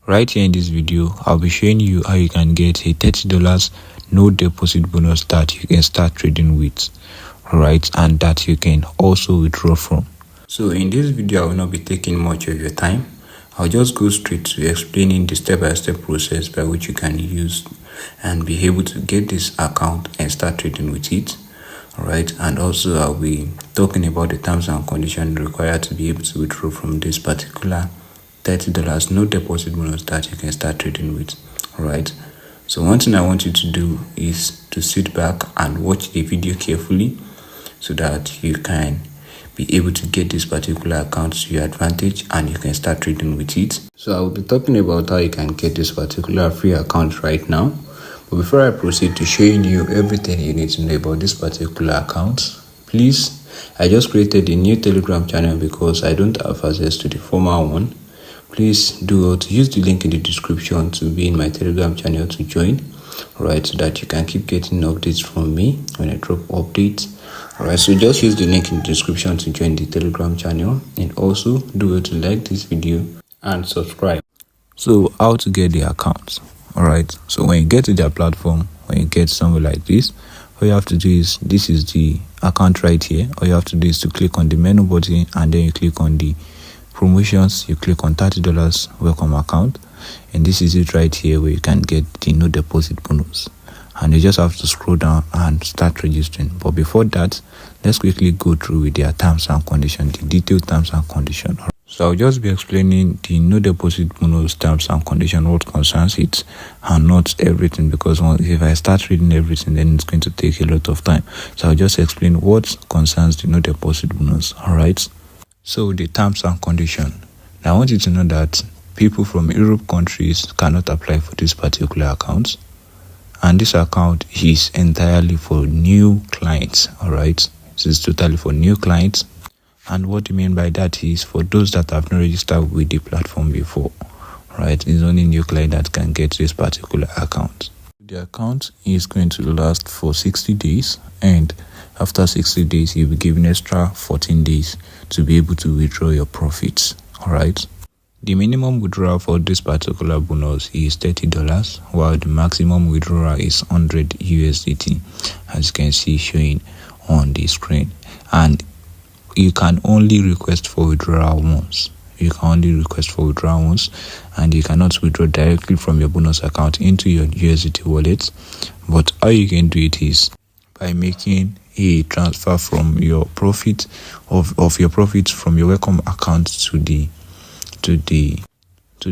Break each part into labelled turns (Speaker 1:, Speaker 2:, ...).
Speaker 1: Right here in this video, I'll be showing you how you can get a $30 no deposit bonus that you can start trading with, right, and that you can also withdraw from. So in this video, I will not be taking much of your time. I'll just go straight to explaining the step-by-step process by which you can use and be able to get this account and start trading with it. Alright, and also I'll be talking about the terms and conditions required to be able to withdraw from this particular $30 no deposit bonus that you can start trading with. Alright, so one thing I want you to do is to sit back and watch the video carefully so that you can be able to get this particular account to your advantage and you can start trading with it. So I will be talking about how you can get this particular free account right now. But before I proceed to showing you everything you need to know about this particular account, please, I just created a new Telegram channel because I don't have access to the former one. Please do use the link in the description to be in my Telegram channel to join, right, so that you can keep getting updates from me when I drop updates. Alright, so just use the link in the description to join the Telegram channel, and also do to like this video and subscribe. So how to get the account? Alright, so when you get to their platform, when you get somewhere like this, all you have to do is, this is the account right here. All you have to do is to click on the menu button and then you click on the promotions, you click on $30 welcome account, and this is it right here where you can get the no deposit bonus. And you just have to scroll down and start registering. But before that, let's quickly go through with their terms and conditions, the detailed terms and conditions. So I'll just be explaining the no deposit bonus terms and conditions, what concerns it, and not everything, because if I start reading everything, then it's going to take a lot of time. So I'll just explain what concerns the no deposit bonus. Alright, so the terms and conditions. Now I want you to know that people from Europe countries cannot apply for this particular account. And this account is entirely for new clients. Alright, this is totally for new clients. And what you mean by that is for those that have not registered with the platform before. Right, it's only new client that can get this particular account. The account is going to last for 60 days, and after 60 days you'll be given extra 14 days to be able to withdraw your profits. Alright, the minimum withdrawal for this particular bonus is $30, while the maximum withdrawal is 100 USDT, as you can see showing on the screen. And you can only request for withdrawal once. You can only request for withdrawal once, and you cannot withdraw directly from your bonus account into your USDT wallet. But how you can do it is by making a transfer from your profit of your profits from your welcome account to the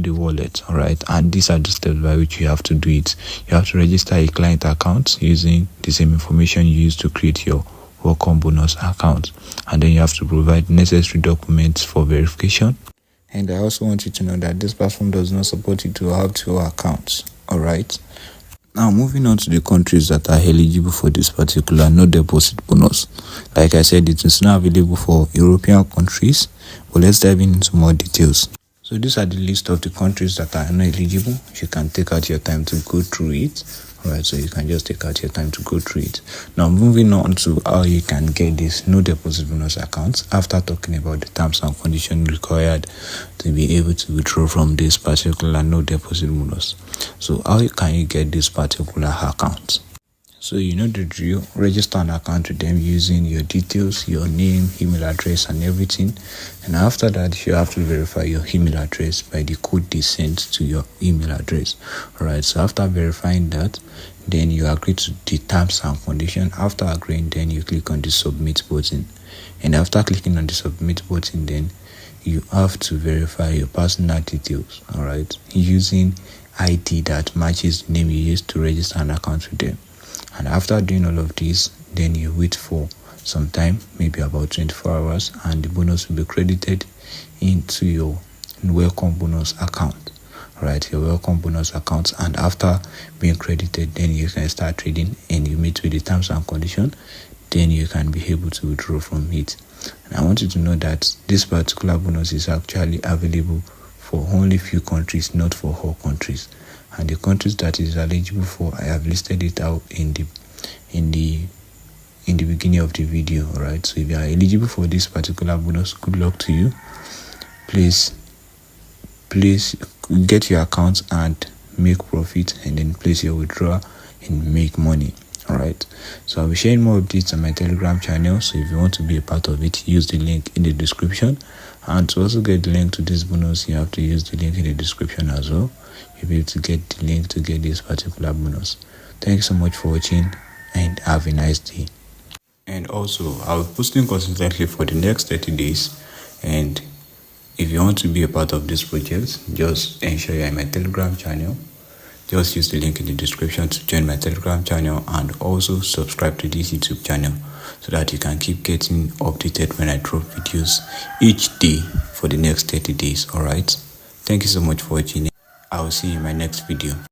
Speaker 1: wallet. All right, and these are the steps by which you have to do it. You have to register a client account using the same information you used to create your welcome bonus account, and then you have to provide necessary documents for verification. And I also want you to know that this platform does not support you to have two accounts. All right, now moving on to the countries that are eligible for this particular no deposit bonus. Like I said, it is not available for European countries, but let's dive into more details. So these are the list of the countries that are not eligible. You can take out your time to go through it. Alright, so you can just take out your time to go through it. Now moving on to how you can get this no deposit bonus account, after talking about the terms and conditions required to be able to withdraw from this particular no deposit bonus. So how can you get this particular account? So you know the drill. Register an account with them using your details, your name, email address and everything. And after that, you have to verify your email address by the code they sent to your email address. Alright, so after verifying that, then you agree to the terms and conditions. After agreeing, then you click on the submit button. And after clicking on the submit button, then you have to verify your personal details, alright, using ID that matches the name you used to register an account with them. And after doing all of this, then you wait for some time, maybe about 24 hours, and the bonus will be credited into your welcome bonus account. Right, your welcome bonus account. And after being credited, then you can start trading, and you meet with the terms and conditions, then you can be able to withdraw from it. And I want you to know that this particular bonus is actually available for only few countries, not for all countries. And the countries that is eligible for, I have listed it out in the beginning of the video. Alright, so if you are eligible for this particular bonus, good luck to you. Please place, get your account and make profit, and then place your withdrawal and make money. All right, so I'll be sharing more updates on my Telegram channel, so if you want to be a part of it, use the link in the description. And to also get the link to this bonus, you have to use the link in the description as well. You'll be able to get the link to get this particular bonus. Thank you so much for watching, and have a nice day. And also, I'll be posting consistently for the next 30 days, and if you want to be a part of this project, just ensure you're in my Telegram channel. Just use the link in the description to join my Telegram channel, and also subscribe to this YouTube channel so that you can keep getting updated when I drop videos each day for the next 30 days. All right, thank you so much for watching. I will see you in my next video.